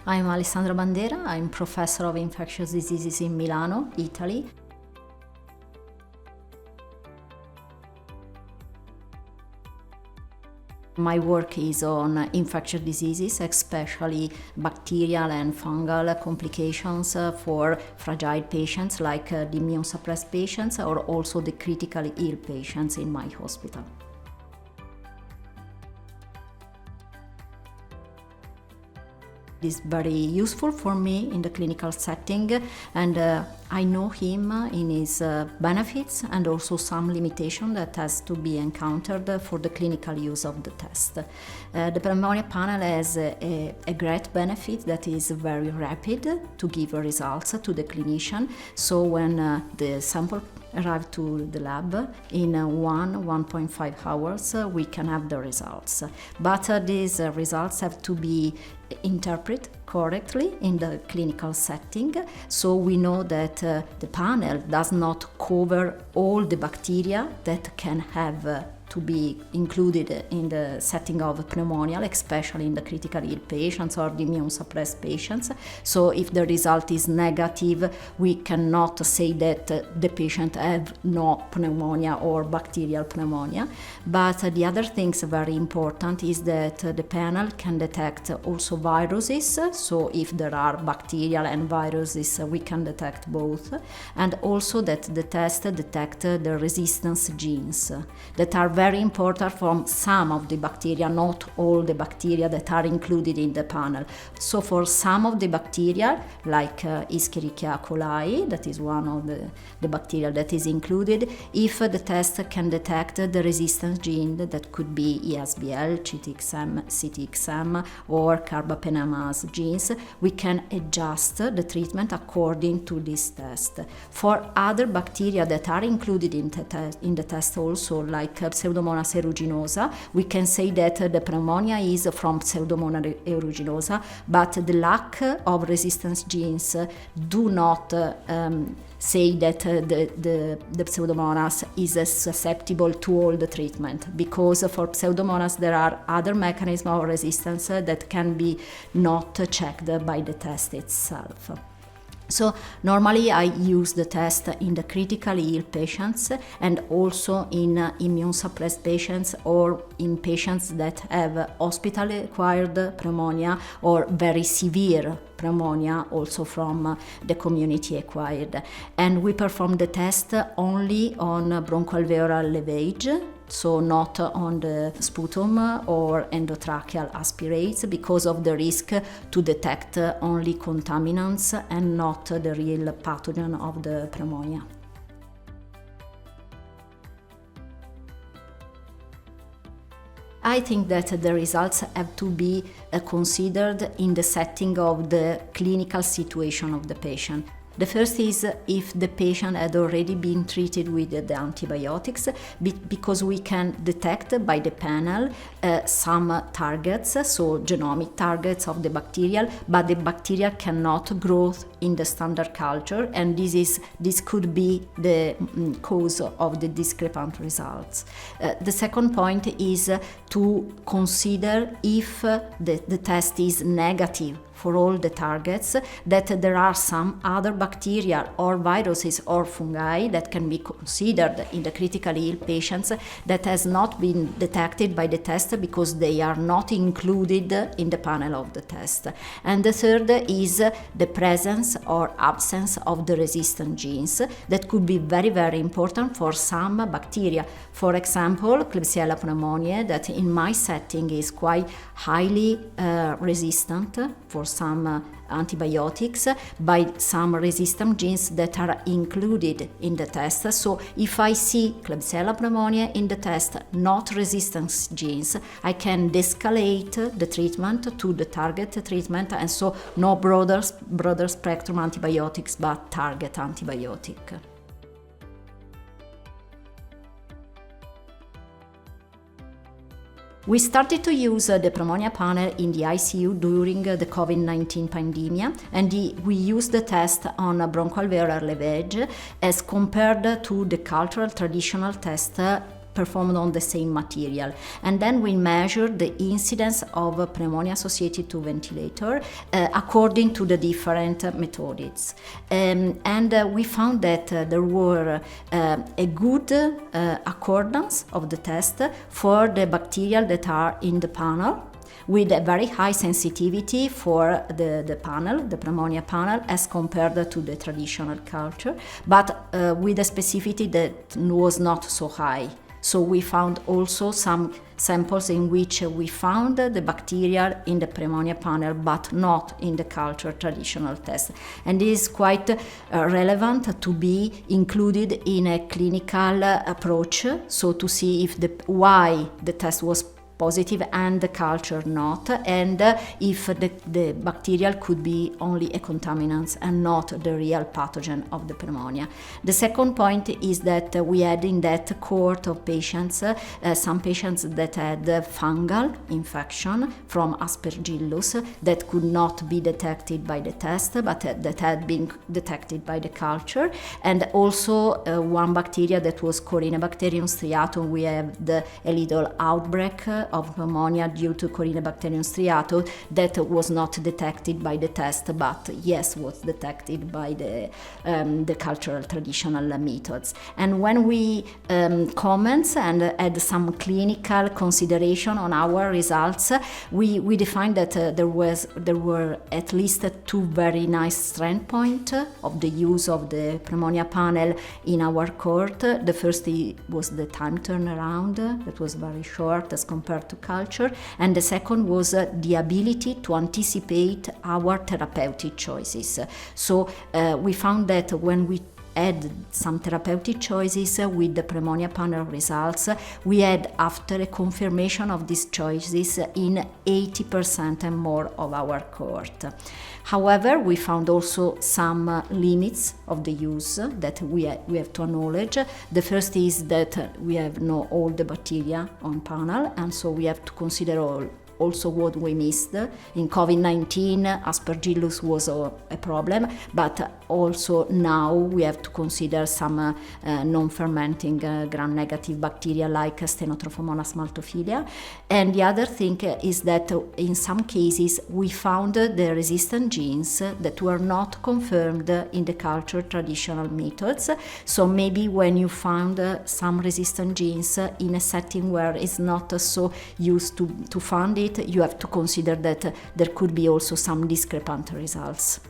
I'm Alessandra Bandera. I'm professor of infectious diseases in Milano, Italy. My work is on infectious diseases, especially bacterial and fungal complications for fragile patients like the immune-suppressed patients or also the critically ill patients in my hospital. It is very useful for me in the clinical setting, and I know him in his benefits and also some limitation that has to be encountered for the clinical use of the test. The Pneumonia panel has a great benefit that is very rapid to give results to the clinician. So when the sample arrive to the lab in 1.5 hours, we can have the results. But these results have to be interpreted correctly in the clinical setting. So we know that the panel does not cover all the bacteria that can have to be included in the setting of pneumonia, especially in the critically ill patients or the immune-suppressed patients. So if the result is negative, we cannot say that the patient have no pneumonia or bacterial pneumonia. But the other things very important is that the panel can detect also viruses. So if there are bacterial and viruses, we can detect both. And also that the test detect the resistance genes that are very important from some of the bacteria, not all the bacteria that are included in the panel. So for some of the bacteria, like Escherichia coli, that is one of the bacteria that is included, if the test can detect the resistance gene, that could be ESBL, GTXM, CTXM, or carbapenemase genes, we can adjust the treatment according to this test. For other bacteria that are included in the test also, like Pseudomonas aeruginosa, we can say that the pneumonia is from Pseudomonas aeruginosa, but the lack of resistance genes do not say that the Pseudomonas is susceptible to all the treatment, because for Pseudomonas there are other mechanisms of resistance that can be not checked by the test itself. So normally I use the test in the critically ill patients and also in immune-suppressed patients or in patients that have hospital-acquired pneumonia or very severe pneumonia also from the community acquired. And we perform the test only on bronchoalveolar lavage, so not on the sputum or endotracheal aspirates, because of the risk to detect only contaminants and not the real pathogen of the pneumonia. I think that the results have to be considered in the setting of the clinical situation of the patient. The first is if the patient had already been treated with the antibiotics, because we can detect by the panel some targets, so genomic targets of the bacterial, but the bacteria cannot grow in the standard culture, and this could be the cause of the discrepant results. The second point is to consider if the test is negative for all the targets, that there are some other bacteria or viruses or fungi that can be considered in the critically ill patients that has not been detected by the test because they are not included in the panel of the test. And the third is the presence or absence of the resistant genes that could be very, very important for some bacteria. For example, Klebsiella pneumoniae, that in my setting is quite highly resistant for some antibiotics by some resistant genes that are included in the test. So if I see Klebsiella pneumoniae in the test, not resistance genes, I can de-escalate the treatment to the target treatment, and so no broader spectrum antibiotics but target antibiotic. We started to use the Pneumonia panel in the ICU during the COVID-19 pandemic, and we used the test on bronchoalveolar lavage as compared to the cultural traditional test performed on the same material. And then we measured the incidence of pneumonia associated to ventilator according to the different methods. And we found that there were a good accordance of the test for the bacteria that are in the panel, with a very high sensitivity for the panel, the pneumonia panel, as compared to the traditional culture, but with a specificity that was not so high. So we found also some samples in which we found the bacteria in the pneumonia panel, but not in the culture traditional test. And this is quite relevant to be included in a clinical approach, so to see if why the test was positive and the culture not, and if the bacterial could be only a contaminant and not the real pathogen of the pneumonia. The second point is that we had in that cohort of patients some patients that had fungal infection from Aspergillus that could not be detected by the test, but that had been detected by the culture, and also one bacteria that was Corynebacterium striatum. We had a little outbreak of pneumonia due to Corynebacterium striatum that was not detected by the test, but yes, was detected by the cultural traditional methods. And when we comment and add some clinical consideration on our results, we defined that there were at least two very nice strength points of the use of the pneumonia panel in our cohort. The first was the time turnaround, that was very short as compared to culture, and the second was the ability to anticipate our therapeutic choices. So we found that when we add some therapeutic choices with the pneumonia panel results, we had, after a confirmation of these choices, in 80% and more of our cohort. However, we found also some limits of the use that we have to acknowledge. The first is that we have not all the bacteria on panel, and so we have to consider also what we missed. In COVID-19, Aspergillus was a problem, but also now we have to consider some non-fermenting gram-negative bacteria like Stenotrophomonas maltophilia. And the other thing is that in some cases we found the resistant genes that were not confirmed in the culture traditional methods. So maybe when you found some resistant genes in a setting where it's not so used to find it, you have to consider that there could be also some discrepant results.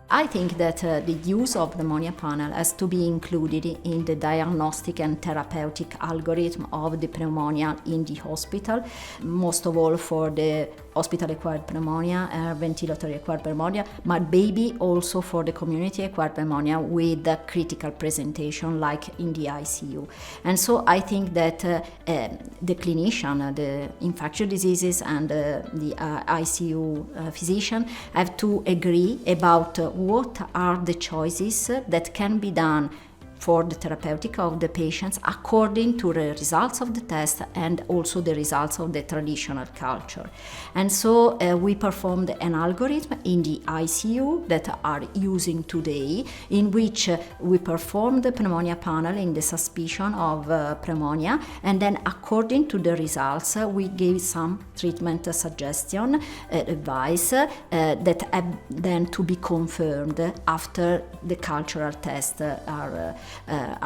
I think that the use of the pneumonia panel has to be included in the diagnostic and therapeutic algorithm of the pneumonia in the hospital, most of all for the hospital-acquired pneumonia, ventilator-acquired pneumonia, but maybe also for the community-acquired pneumonia with a critical presentation like in the ICU. And so I think that the clinician, the infectious diseases and the ICU physician have to agree about what are the choices that can be done for the therapeutic of the patients according to the results of the test and also the results of the traditional culture. And so we performed an algorithm in the ICU that are using today, in which we performed the pneumonia panel in the suspicion of pneumonia, and then according to the results we gave some treatment suggestion, advice that have then to be confirmed after the cultural tests are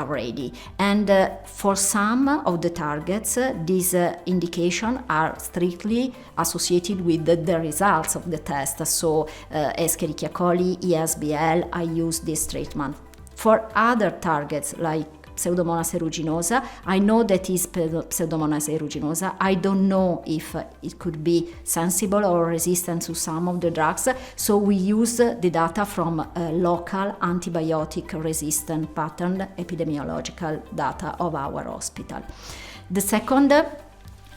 ready. And for some of the targets, these indications are strictly associated with the results of the test. So Escherichia coli, ESBL, I use this treatment. For other targets like Pseudomonas aeruginosa, I know that is Pseudomonas aeruginosa. I don't know if it could be sensible or resistant to some of the drugs, so we use the data from local antibiotic resistant pattern epidemiological data of our hospital. The second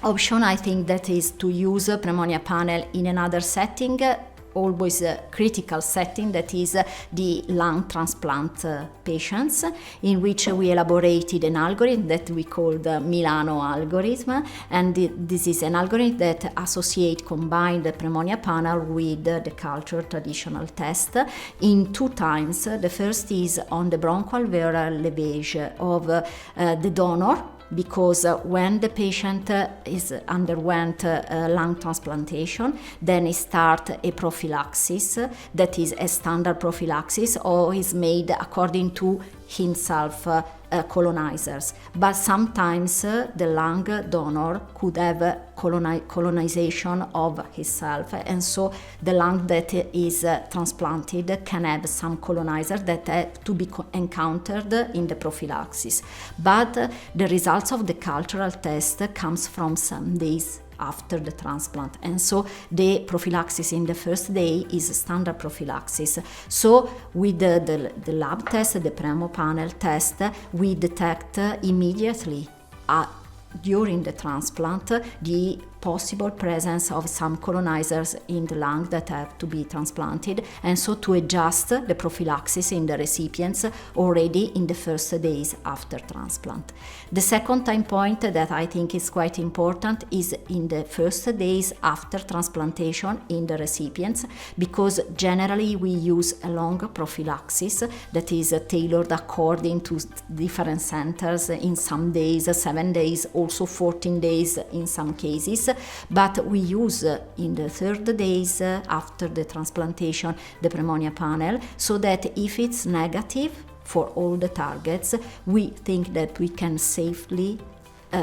option, I think, that is to use a pneumonia panel in another setting always a critical setting, that is the lung transplant patients, in which we elaborated an algorithm that we call the Milano algorithm, and this is an algorithm that combine the pneumonia panel with the culture traditional test in 2 times. The first is on the bronchoalveolar lavage of the donor, because when the patient underwent lung transplantation, then he start a prophylaxis, that is a standard prophylaxis, or is made according to himself colonizers. But sometimes the lung donor could have colonization of himself, and so the lung that is transplanted can have some colonizer that have to be encountered in the prophylaxis. But the results of the cultural test comes from some days after the transplant, and so the prophylaxis in the first day is standard prophylaxis. So with the lab test, the Pneumo panel test, we detect immediately during the transplant the possible presence of some colonizers in the lung that have to be transplanted, and so to adjust the prophylaxis in the recipients already in the first days after transplant. The second time point that I think is quite important is in the first days after transplantation in the recipients, because generally we use a long prophylaxis that is tailored according to different centers, in some days 7 days, also 14 days in some cases. But we use in the 3rd days after the transplantation the pneumonia panel, so that if it's negative for all the targets, we think that we can safely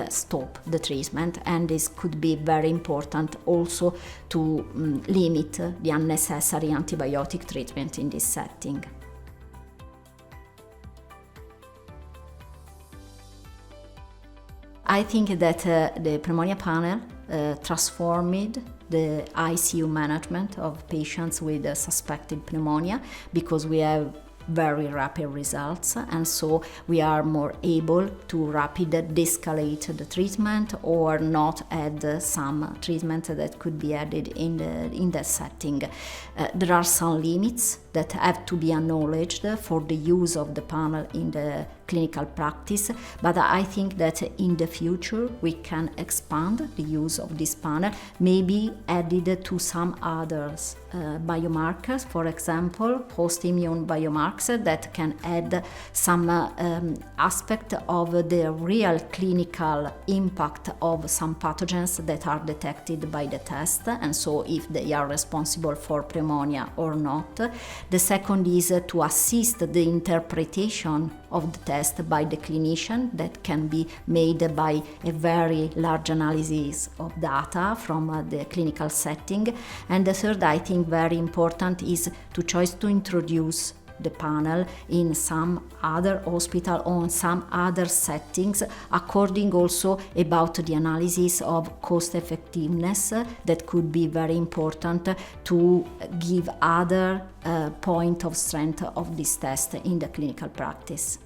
stop the treatment, and this could be very important also to limit the unnecessary antibiotic treatment in this setting. I think that the pneumonia panel transformed the ICU management of patients with suspected pneumonia, because we have very rapid results, and so we are more able to rapidly de-escalate the treatment or not add some treatment that could be added in that setting. There are some limits that have to be acknowledged for the use of the panel in the clinical practice, but I think that in the future we can expand the use of this panel, maybe added to some others biomarkers, for example host immune biomarkers that can add some aspect of the real clinical impact of some pathogens that are detected by the test, and so if they are responsible for pneumonia or not. The second is to assist the interpretation of the test by the clinician, that can be made by a very large analysis of data from the clinical setting. And the third, I think very important, is to choose to introduce the panel in some other hospital or in some other settings, according also about the analysis of cost effectiveness that could be very important to give other point of strength of this test in the clinical practice.